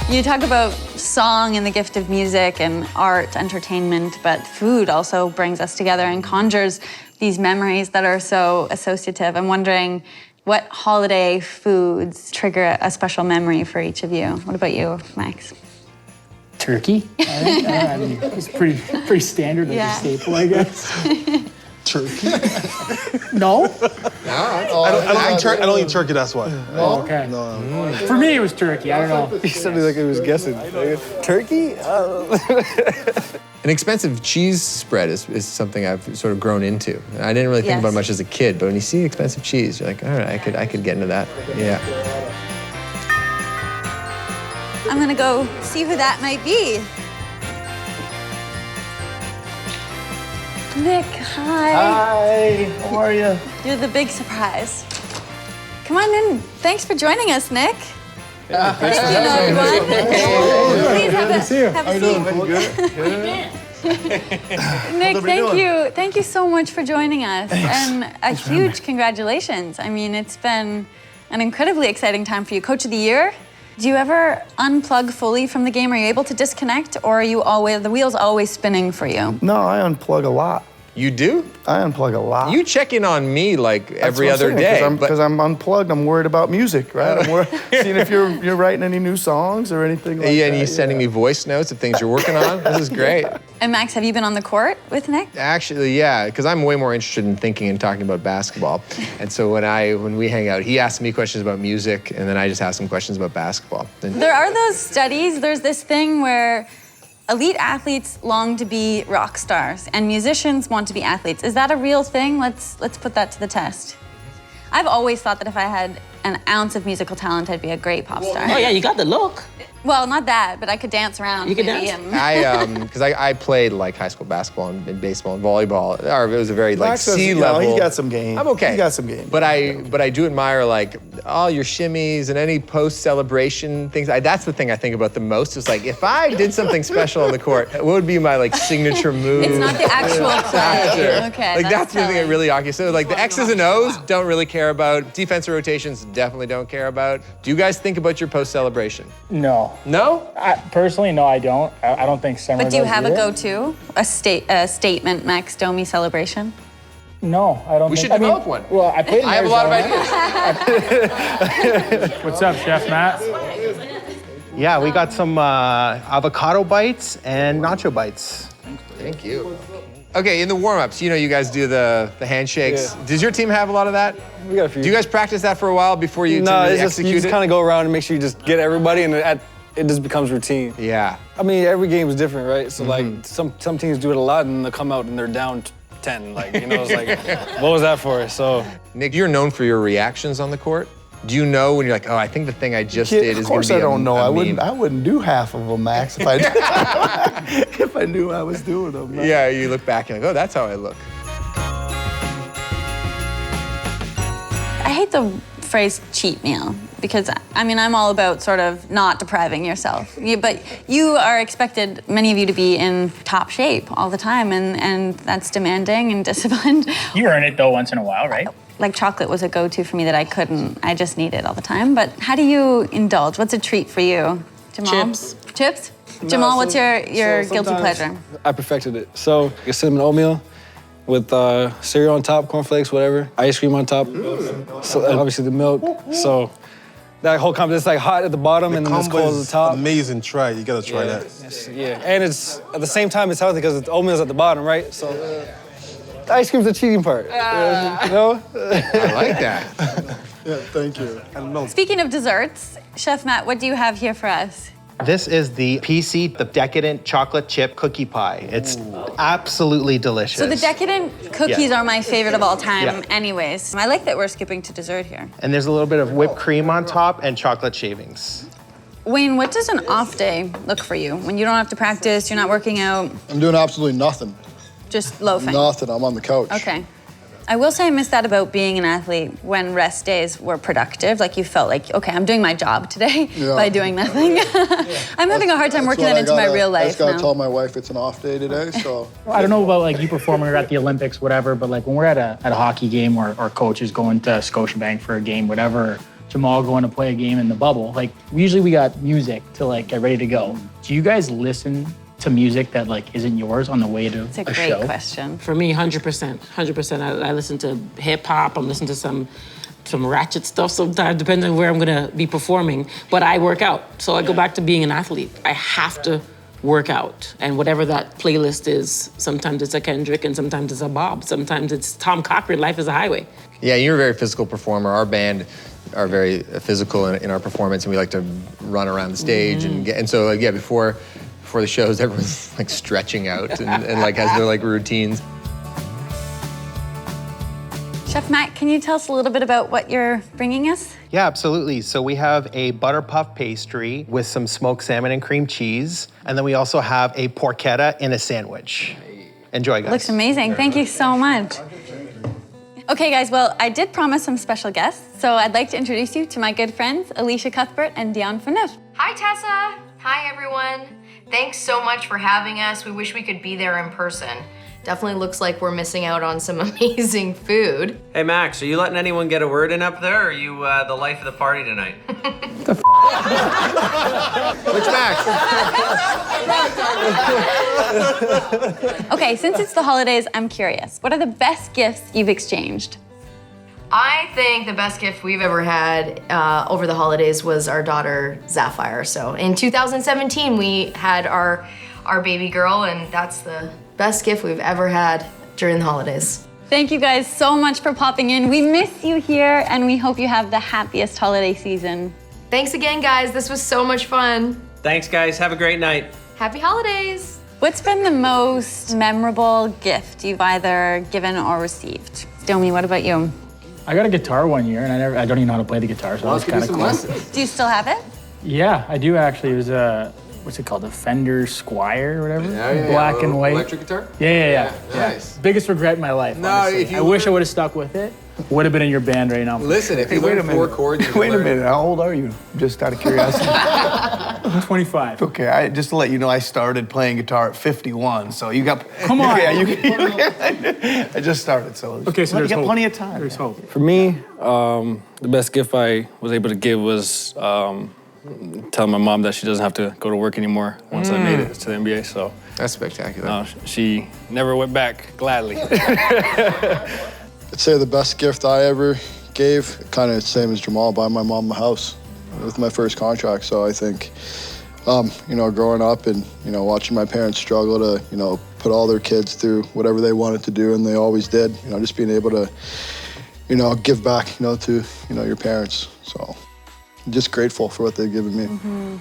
You talk about song and the gift of music and art, entertainment, but food also brings us together and conjures these memories that are so associative. I'm wondering what holiday foods trigger a special memory for each of you. What about you, Max? Turkey. I mean, it's pretty standard as a staple, I guess. Turkey? No? I don't eat turkey, that's why. Oh, okay. No. For me, it was turkey. I don't know. He sounded like he was guessing. Turkey? An expensive cheese spread is something I've sort of grown into. I didn't really think about it much as a kid, but when you see expensive cheese, you're like, all right, I could get into that. Yeah. I'm gonna go see who that might be. Nick, hi. Hi, how are you? You're the big surprise. Come on in. Thanks for joining us, Nick. Yeah, thank you, everyone. Please have a seat. Nick, thank you so much for joining us. And a huge congratulations. I mean, it's been an incredibly exciting time for you. Coach of the Year. Do you ever unplug fully from the game? Are you able to disconnect, or are the wheels always spinning for you? No, I unplug a lot. You do? I unplug a lot. You check in on me like every other day. Because I'm unplugged. I'm worried about music, right? I'm seeing if you're writing any new songs or anything like that. Yeah, and you're sending me voice notes of things you're working on. This is great. And Max, have you been on the court with Nick? Actually, yeah, because I'm way more interested in thinking and talking about basketball. And so when we hang out, he asks me questions about music, and then I just ask him questions about basketball. There are those studies. There's this thing where elite athletes long to be rock stars, and musicians want to be athletes. Is that a real thing? Let's put that to the test. I've always thought that if I had an ounce of musical talent, I'd be a great pop star. Oh yeah, you got the look. Well, not that, but I could dance around. You could dance? Because I played like high school basketball and baseball and volleyball. Or it was a very like C level. He's got some game. I'm okay. He's got some game. But I do admire like all your shimmies and any post celebration things. That's the thing I think about the most. Is like if I did something special on the court, what would be my like signature move? It's not the actual play. Okay. Like that's the thing that really occupies. So like the X's and O's don't really care about. Defensive rotations definitely don't care about. Do you guys think about your post celebration? No. No? Personally, no, I don't. I don't think Summer But do you does have a either. go-to? A statement Max Domi celebration? No, I don't We think. should develop one. Well, I played in I have a lot of Arizona. ideas. What's up, Chef Matt? Yeah, we got some avocado bites and nacho bites. Thank you. Okay, in the warm-ups, you guys do the handshakes. Yeah. Does your team have a lot of that? We got a few. Do you guys practice that for a while before you No, really it's just, execute you just it? kind of go around and make sure you just get everybody, and it just becomes routine. Yeah. I mean, every game is different, right? So like some teams do it a lot, and they come out and they're down 10. Like it's like, what was that for? So Nick, you're known for your reactions on the court. Do you know when you're like, oh, I think the thing I just did is going to be I don't know. a I wouldn't do half of them, Max, if I if I knew I was doing them. Right? Yeah, you look back and like, oh, that's how I look. I hate the phrase cheat meal because, I mean, I'm all about sort of not depriving yourself. But you are expected, many of you, to be in top shape all the time, and that's demanding and disciplined. You earn it though once in a while, right? Like chocolate was a go-to for me that I just needed all the time. But how do you indulge? What's a treat for you, Jamal? Chips. Chips? No, Jamal, what's your guilty sometimes pleasure? I perfected it. So I cinnamon oatmeal with cereal on top, cornflakes, whatever, ice cream on top. So obviously the milk. So that whole combo, it's like hot at the bottom and then it's cold at the top. Amazing. Try it. You gotta try that. Yeah, and it's at the same time it's healthy because the oatmeal's at the bottom, right? So the ice cream's the cheating part. You know? I like that. Yeah, thank you. Speaking of desserts, Chef Matt, what do you have here for us? This is the PC, the decadent chocolate chip cookie pie. It's absolutely delicious. So the decadent cookies Yeah. are my favorite of all time Yeah. anyways. I like that we're skipping to dessert here. And there's a little bit of whipped cream on top and chocolate shavings. Wayne, what does an off day look for you? When you don't have to practice, you're not working out, I'm doing absolutely nothing. just loafing? Nothing. I'm on the couch. Okay. I will say I miss that about being an athlete when rest days were productive. Like you felt like, okay, I'm doing my job today by doing nothing. I'm having a hard time working that into my real I life just gotta now. tell my wife it's an off day today, so. I don't know about like you performing or at the Olympics, whatever, but like when we're at a hockey game or coaches going to Scotiabank for a game, whatever, Jamal going to play a game in the bubble, like usually we got music to like get ready to go. Do you guys listen to music that like isn't yours on the way to It's a a great show? question. For me, 100%. 100%. I listen to hip hop. I'm listening to some ratchet stuff sometimes, depending on where I'm gonna be performing. But I work out. So I go back to being an athlete. I have to work out. And whatever that playlist is, sometimes it's a Kendrick and sometimes it's a Bob. Sometimes it's Tom Cochran, Life is a Highway. Yeah, you're a very physical performer. Our band are very physical in our performance, and we like to run around the stage and so like, yeah, before the shows, everyone's like stretching out and like has their like routines. Chef Matt, can you tell us a little bit about what you're bringing us? Yeah, absolutely. So we have a butter puff pastry with some smoked salmon and cream cheese. And then we also have a porchetta in a sandwich. Enjoy, guys. Looks amazing. Thank you so much. Okay, guys, well, I did promise some special guests, so I'd like to introduce you to my good friends, Alicia Cuthbert and Dion Phaneuf. Hi, Tessa. Hi, everyone. Thanks so much for having us. We wish we could be there in person. Definitely looks like we're missing out on some amazing food. Hey Max, are you letting anyone get a word in up there, or are you the life of the party tonight? Which Max? Okay, since it's the holidays, I'm curious. What are the best gifts you've exchanged? I think the best gift we've ever had over the holidays was our daughter, Sapphire. So in 2017, we had our baby girl, and that's the best gift we've ever had during the holidays. Thank you guys so much for popping in. We miss you here, and we hope you have the happiest holiday season. Thanks again, guys. This was so much fun. Thanks, guys. Have a great night. Happy holidays. What's been the most memorable gift you've either given or received? Domi, what about you? I got a guitar one year, and I don't even know how to play the guitar, so that was kind of cool. Do you still have it? Yeah, I do actually. It was what's it called? A Fender Squire or whatever? Black and white. Electric guitar? Yeah. Nice. Biggest regret in my life, honestly. if you I wish I would have stuck with it. Would have been in your band right now. Listen, if you learn 4 chords, Wait a minute, how old are you? Just out of curiosity. 25. Okay, just to let you know, I started playing guitar at 51, so you got... Come on. Yeah, I just started, so... Okay, so you there's got hope. plenty of time. There's hope. For me, the best gift I was able to give was telling my mom that she doesn't have to go to work anymore once I made it to the NBA. So That's spectacular. she never went back gladly. I'd say the best gift I ever gave, kind of the same as Jamal, buying my mom a house with my first contract. So I think, growing up and, watching my parents struggle to, put all their kids through whatever they wanted to do, and they always did, just being able to, give back, to, your parents. So just grateful for what they've given me.